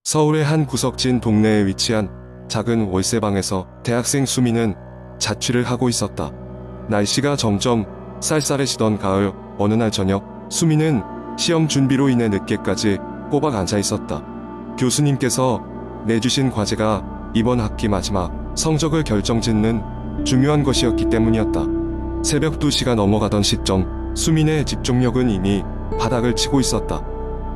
서울의 한 구석진 동네에 위치한 작은 월세방에서 대학생 수미는 자취를 하고 있었다. 날씨가 점점 쌀쌀해지던 가을 어느 날 저녁, 수미는 시험 준비로 인해 늦게까지 꼬박 앉아 있었다. 교수님께서 내주신 과제가 이번 학기 마지막 성적을 결정짓는 중요한 것이었기 때문이었다. 새벽 2시가 넘어가던 시점, 수민의 집중력은 이미 바닥을 치고 있었다.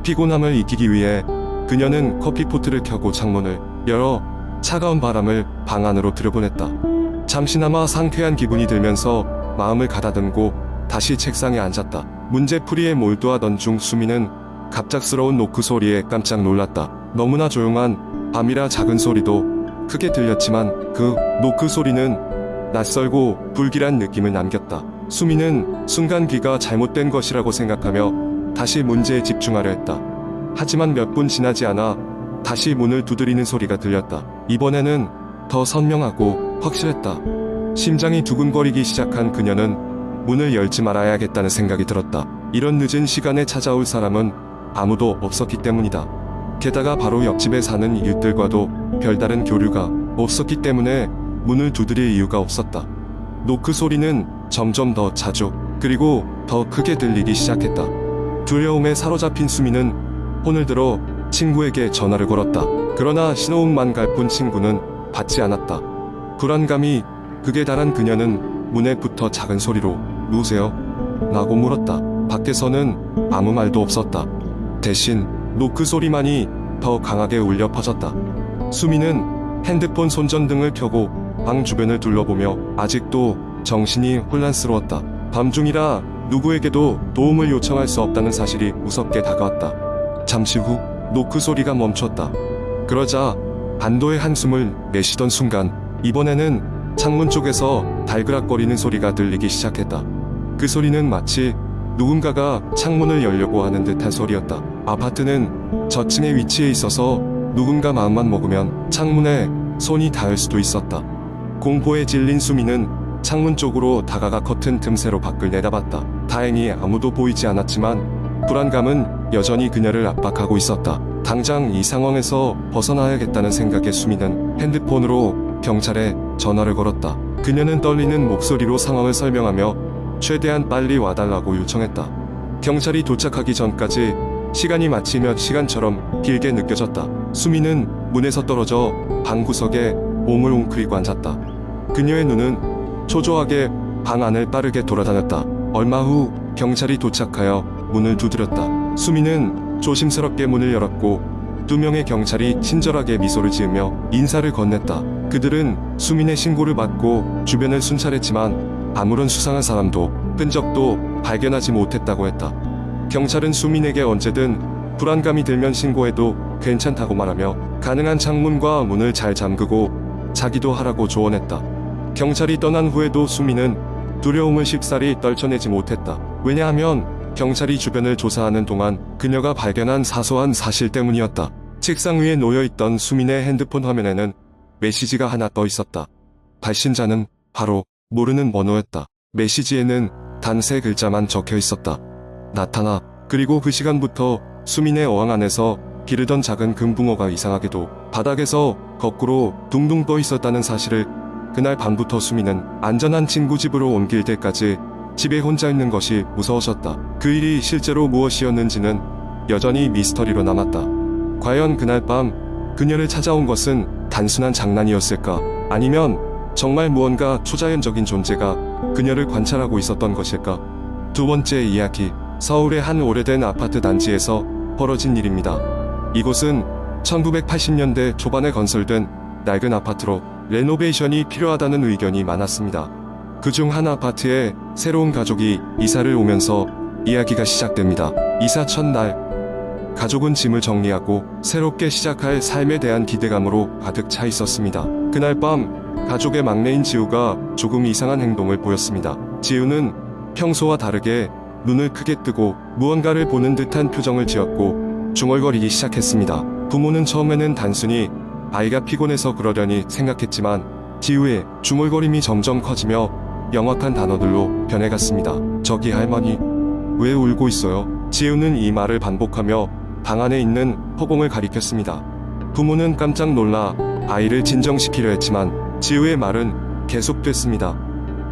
피곤함을 이기기 위해 그녀는 커피포트를 켜고 창문을 열어 차가운 바람을 방 안으로 들여보냈다. 잠시나마 상쾌한 기분이 들면서 마음을 가다듬고 다시 책상에 앉았다. 문제풀이에 몰두하던 중 수미는 갑작스러운 노크 소리에 깜짝 놀랐다. 너무나 조용한 밤이라 작은 소리도 크게 들렸지만 그 노크 소리는 낯설고 불길한 느낌을 남겼다. 수미는 순간 귀가 잘못된 것이라고 생각하며 다시 문제에 집중하려 했다. 하지만 몇 분 지나지 않아 다시 문을 두드리는 소리가 들렸다. 이번에는 더 선명하고 확실했다. 심장이 두근거리기 시작한 그녀는 문을 열지 말아야겠다는 생각이 들었다. 이런 늦은 시간에 찾아올 사람은 아무도 없었기 때문이다. 게다가 바로 옆집에 사는 이웃들과도 별다른 교류가 없었기 때문에 문을 두드릴 이유가 없었다. 노크 소리는 점점 더 자주 그리고 더 크게 들리기 시작했다. 두려움에 사로잡힌 수미는 폰을 들어 친구에게 전화를 걸었다. 그러나 신호음만 갈 뿐 친구는 받지 않았다. 불안감이 극에 달한 그녀는 문에 붙어 작은 소리로 누구세요? 라고 물었다. 밖에서는 아무 말도 없었다. 대신 노크 소리만이 더 강하게 울려 퍼졌다. 수미는 핸드폰 손전등을 켜고 방 주변을 둘러보며 아직도 정신이 혼란스러웠다. 밤중이라 누구에게도 도움을 요청할 수 없다는 사실이 무섭게 다가왔다. 잠시 후 노크 소리가 멈췄다. 그러자 반도의 한숨을 내쉬던 순간 이번에는 창문 쪽에서 달그락거리는 소리가 들리기 시작했다. 그 소리는 마치 누군가가 창문을 열려고 하는 듯한 소리였다. 아파트는 저층에 위치해 있어서 누군가 마음만 먹으면 창문에 손이 닿을 수도 있었다. 공포에 질린 수미는 창문 쪽으로 다가가 커튼 틈새로 밖을 내다봤다. 다행히 아무도 보이지 않았지만 불안감은 여전히 그녀를 압박하고 있었다. 당장 이 상황에서 벗어나야겠다는 생각에 수미는 핸드폰으로 경찰에 전화를 걸었다. 그녀는 떨리는 목소리로 상황을 설명하며 최대한 빨리 와달라고 요청했다. 경찰이 도착하기 전까지 시간이 마치 몇 시간처럼 길게 느껴졌다. 수미는 문에서 떨어져 방구석에 몸을 웅크리고 앉았다. 그녀의 눈은 초조하게 방 안을 빠르게 돌아다녔다. 얼마 후 경찰이 도착하여 문을 두드렸다. 수미는 조심스럽게 문을 열었고 2명의 경찰이 친절하게 미소를 지으며 인사를 건넸다. 그들은 수민의 신고를 받고 주변을 순찰했지만 아무런 수상한 사람도 흔적도 발견하지 못했다고 했다. 경찰은 수민에게 언제든 불안감이 들면 신고해도 괜찮다고 말하며 가능한 창문과 문을 잘 잠그고 자기도 하라고 조언했다. 경찰이 떠난 후에도 수민은 두려움을 쉽사리 떨쳐내지 못했다. 왜냐하면 경찰이 주변을 조사하는 동안 그녀가 발견한 사소한 사실 때문이었다. 책상 위에 놓여있던 수민의 핸드폰 화면에는 메시지가 하나 떠 있었다. 발신자는 바로 모르는 번호였다. 메시지에는 단 3글자만 적혀 있었다. 나타나. 그리고 그 시간부터 수민의 어항 안에서 기르던 작은 금붕어가 이상하게도 바닥에서 거꾸로 둥둥 떠 있었다는 사실을 그날 밤부터 수민은 안전한 친구 집으로 옮길 때까지 집에 혼자 있는 것이 무서워졌다. 그 일이 실제로 무엇이었는지는 여전히 미스터리로 남았다. 과연 그날 밤 그녀를 찾아온 것은 단순한 장난이었을까? 아니면 정말 무언가 초자연적인 존재가 그녀를 관찰하고 있었던 것일까? 두 번째 이야기, 서울의 한 오래된 아파트 단지에서 벌어진 일입니다. 이곳은 1980년대 초반에 건설된 낡은 아파트로 레노베이션이 필요하다는 의견이 많았습니다. 그중 한 아파트에 새로운 가족이 이사를 오면서 이야기가 시작됩니다. 이사 첫날, 가족은 짐을 정리하고 새롭게 시작할 삶에 대한 기대감으로 가득 차 있었습니다. 그날 밤 가족의 막내인 지우가 조금 이상한 행동을 보였습니다. 지우는 평소와 다르게 눈을 크게 뜨고 무언가를 보는 듯한 표정을 지었고 중얼거리기 시작했습니다. 부모는 처음에는 단순히 아이가 피곤해서 그러려니 생각했지만 지우의 중얼거림이 점점 커지며 명확한 단어들로 변해갔습니다. 저기 할머니, 왜 울고 있어요? 지우는 이 말을 반복하며 방 안에 있는 허공을 가리켰습니다. 부모는 깜짝 놀라 아이를 진정시키려 했지만 지우의 말은 계속됐습니다.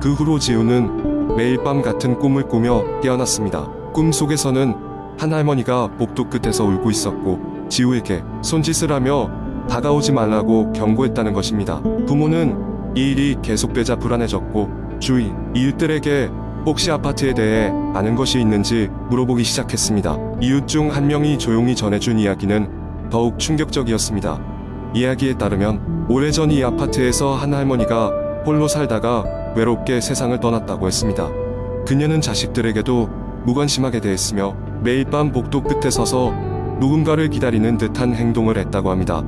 그 후로 지우는 매일 밤 같은 꿈을 꾸며 깨어났습니다. 꿈 속에서는 한 할머니가 복도 끝에서 울고 있었고 지우에게 손짓을 하며 다가오지 말라고 경고했다는 것입니다. 부모는 이 일이 계속되자 불안해졌고 주위 이웃들에게 혹시 아파트에 대해 아는 것이 있는지 물어보기 시작했습니다. 이웃 중 한 명이 조용히 전해준 이야기는 더욱 충격적이었습니다. 이야기에 따르면 오래전 이 아파트에서 한 할머니가 홀로 살다가 외롭게 세상을 떠났다고 했습니다. 그녀는 자식들에게도 무관심하게 대했으며 매일 밤 복도 끝에 서서 누군가를 기다리는 듯한 행동을 했다고 합니다.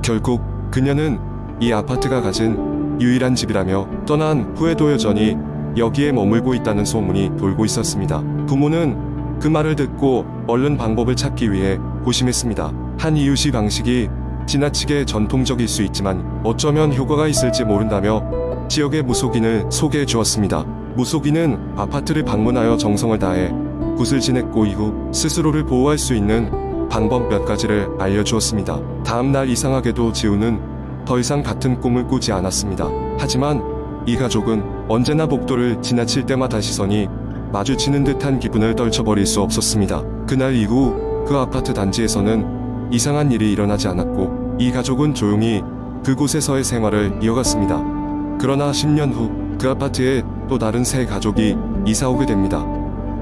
결국 그녀는 이 아파트가 가진 유일한 집이라며 떠난 후에도 여전히 여기에 머물고 있다는 소문이 돌고 있었습니다. 부모는 그 말을 듣고 얼른 방법을 찾기 위해 고심했습니다. 한 이웃의 방식이 지나치게 전통적일 수 있지만 어쩌면 효과가 있을지 모른다며 지역의 무속인을 소개해 주었습니다. 무속인은 아파트를 방문하여 정성을 다해 굿을 지냈고 이후 스스로를 보호할 수 있는 방법 몇 가지를 알려주었습니다. 다음 날 이상하게도 지우는 더 이상 같은 꿈을 꾸지 않았습니다. 하지만 이 가족은 언제나 복도를 지나칠 때마다 시선이 마주치는 듯한 기분을 떨쳐버릴 수 없었습니다. 그날 이후 그 아파트 단지에서는 이상한 일이 일어나지 않았고 이 가족은 조용히 그곳에서의 생활을 이어갔습니다. 그러나 10년 후 그 아파트에 또 다른 세 가족이 이사오게 됩니다.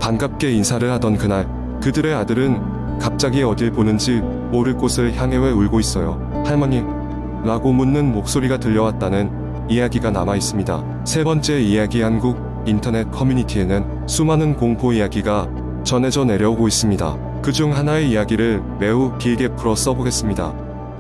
반갑게 인사를 하던 그날 그들의 아들은 갑자기 어딜 보는지 모를 곳을 향해 왜 울고 있어요? 할머니? 라고 묻는 목소리가 들려왔다는 이야기가 남아 있습니다. 세 번째 이야기. 한국 인터넷 커뮤니티에는 수많은 공포 이야기가 전해져 내려오고 있습니다. 그중 하나의 이야기를 매우 길게 풀어 써보겠습니다.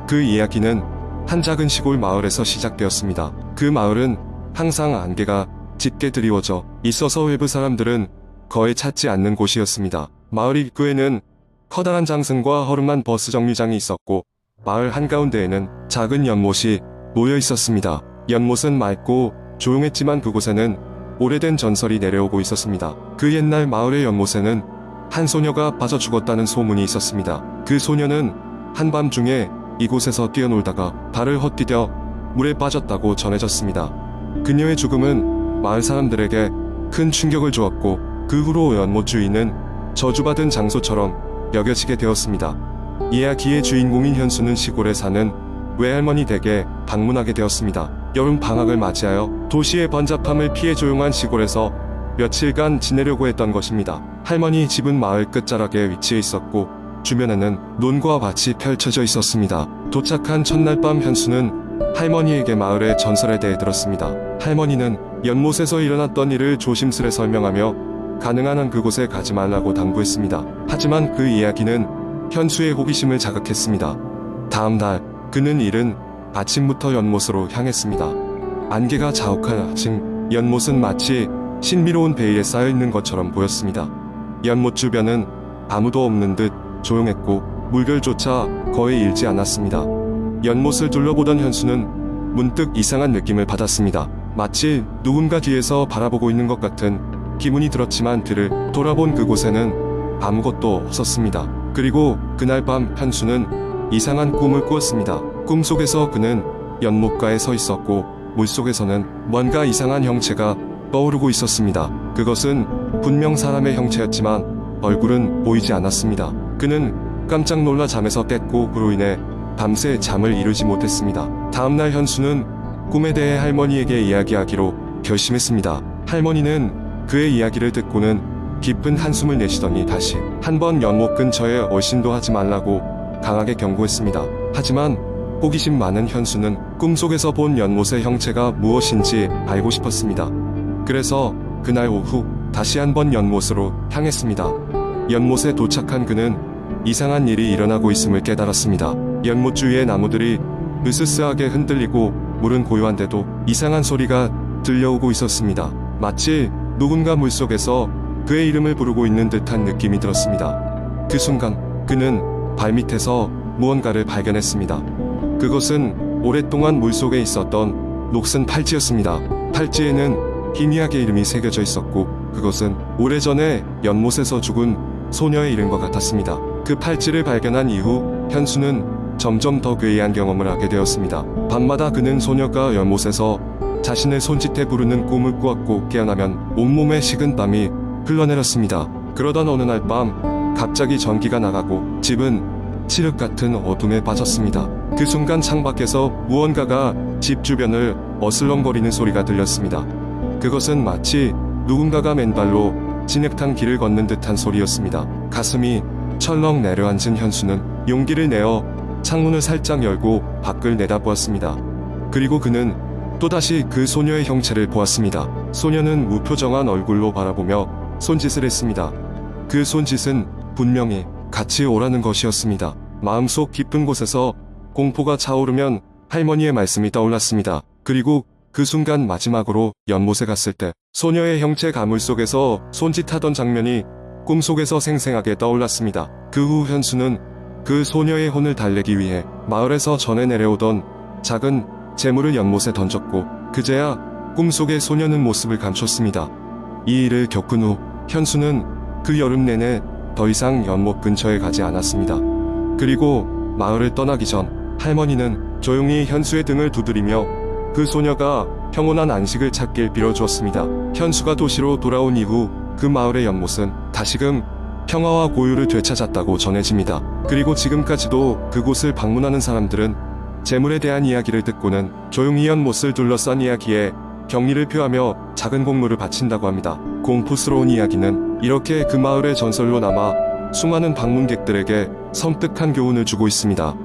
그 이야기는 한 작은 시골 마을에서 시작되었습니다. 그 마을은 항상 안개가 짙게 드리워져 있어서 외부 사람들은 거의 찾지 않는 곳이었습니다. 마을 입구에는 커다란 장승과 허름한 버스 정류장이 있었고 마을 한가운데에는 작은 연못이 놓여 있었습니다. 연못은 맑고 조용했지만 그곳에는 오래된 전설이 내려오고 있었습니다. 그 옛날 마을의 연못에는 한 소녀가 빠져 죽었다는 소문이 있었습니다. 그 소녀는 한밤중에 이곳에서 뛰어놀다가 발을 헛디뎌 물에 빠졌다고 전해졌습니다. 그녀의 죽음은 마을 사람들에게 큰 충격을 주었고 그 후로 연못 주인은 저주받은 장소처럼 여겨지게 되었습니다. 이야기의 주인공인 현수는 시골에 사는 외할머니 댁에 방문하게 되었습니다. 여름 방학을 맞이하여 도시의 번잡함을 피해 조용한 시골에서 며칠간 지내려고 했던 것입니다. 할머니 집은 마을 끝자락에 위치해 있었고 주변에는 논과 밭이 펼쳐져 있었습니다. 도착한 첫날 밤 현수는 할머니에게 마을의 전설에 대해 들었습니다. 할머니는 연못에서 일어났던 일을 조심스레 설명하며 가능한 한 그곳에 가지 말라고 당부했습니다. 하지만 그 이야기는 현수의 호기심을 자극했습니다. 다음 날 그는 이른 아침부터 연못으로 향했습니다. 안개가 자욱한 아침, 연못은 마치 신비로운 베일에 쌓여 있는 것처럼 보였습니다. 연못 주변은 아무도 없는 듯 조용했고 물결조차 거의 일지 않았습니다. 연못을 둘러보던 현수는 문득 이상한 느낌을 받았습니다. 마치 누군가 뒤에서 바라보고 있는 것 같은 기분이 들었지만 뒤를 돌아본 그곳에는 아무것도 없었습니다. 그리고 그날 밤 현수는 이상한 꿈을 꾸었습니다. 꿈속에서 그는 연못가에 서 있었고 물속에서는 뭔가 이상한 형체가 떠오르고 있었습니다. 그것은 분명 사람의 형체였지만 얼굴은 보이지 않았습니다. 그는 깜짝 놀라 잠에서 깼고 그로 인해 밤새 잠을 이루지 못했습니다. 다음날 현수는 꿈에 대해 할머니에게 이야기하기로 결심했습니다. 할머니는 그의 이야기를 듣고는 깊은 한숨을 내쉬더니 다시 한번 연못 근처에 얼씬도 하지 말라고 강하게 경고했습니다. 하지만 호기심 많은 현수는 꿈속에서 본 연못의 형체가 무엇인지 알고 싶었습니다. 그래서 그날 오후 다시 한번 연못으로 향했습니다. 연못에 도착한 그는 이상한 일이 일어나고 있음을 깨달았습니다. 연못 주위의 나무들이 으스스하게 흔들리고 물은 고요한데도 이상한 소리가 들려오고 있었습니다. 마치 누군가 물속에서 그의 이름을 부르고 있는 듯한 느낌이 들었습니다. 그 순간 그는 발밑에서 무언가를 발견했습니다. 그것은 오랫동안 물속에 있었던 녹슨 팔찌였습니다. 팔찌에는 희미하게 이름이 새겨져 있었고 그것은 오래전에 연못에서 죽은 소녀의 이름과 같았습니다. 그 팔찌를 발견한 이후 현수는 점점 더 괴이한 경험을 하게 되었습니다. 밤마다 그는 소녀가 연못에서 자신을 손짓해 부르는 꿈을 꾸었고 깨어나면 온몸에 식은 땀이 흘러내렸습니다. 그러던 어느 날 밤 갑자기 전기가 나가고 집은 칠흑 같은 어둠에 빠졌습니다. 그 순간 창밖에서 무언가가 집 주변을 어슬렁거리는 소리가 들렸습니다. 그것은 마치 누군가가 맨발로 진흙탕 길을 걷는 듯한 소리였습니다. 가슴이 철렁 내려앉은 현수는 용기를 내어 창문을 살짝 열고 밖을 내다보았습니다. 그리고 그는 또다시 그 소녀의 형체를 보았습니다. 소녀는 무표정한 얼굴로 바라보며 손짓을 했습니다. 그 손짓은 분명히 같이 오라는 것이었습니다. 마음속 깊은 곳에서 공포가 차오르면 할머니의 말씀이 떠올랐습니다. 그리고 그 순간 마지막으로 연못에 갔을 때 소녀의 형체 가물 속에서 손짓하던 장면이 꿈속에서 생생하게 떠올랐습니다. 그 후 현수는 그 소녀의 혼을 달래기 위해 마을에서 전해 내려오던 작은 재물을 연못에 던졌고 그제야 꿈속의 소녀는 모습을 감췄습니다. 이 일을 겪은 후 현수는 그 여름 내내 더 이상 연못 근처에 가지 않았습니다. 그리고 마을을 떠나기 전 할머니는 조용히 현수의 등을 두드리며 그 소녀가 평온한 안식을 찾길 빌어주었습니다. 현수가 도시로 돌아온 이후 그 마을의 연못은 다시금 평화와 고요를 되찾았다고 전해집니다. 그리고 지금까지도 그곳을 방문하는 사람들은 재물에 대한 이야기를 듣고는 조용히 연못을 둘러싼 이야기에 경의를 표하며 작은 공물을 바친다고 합니다. 공포스러운 이야기는 이렇게 그 마을의 전설로 남아 수많은 방문객들에게 섬뜩한 교훈을 주고 있습니다.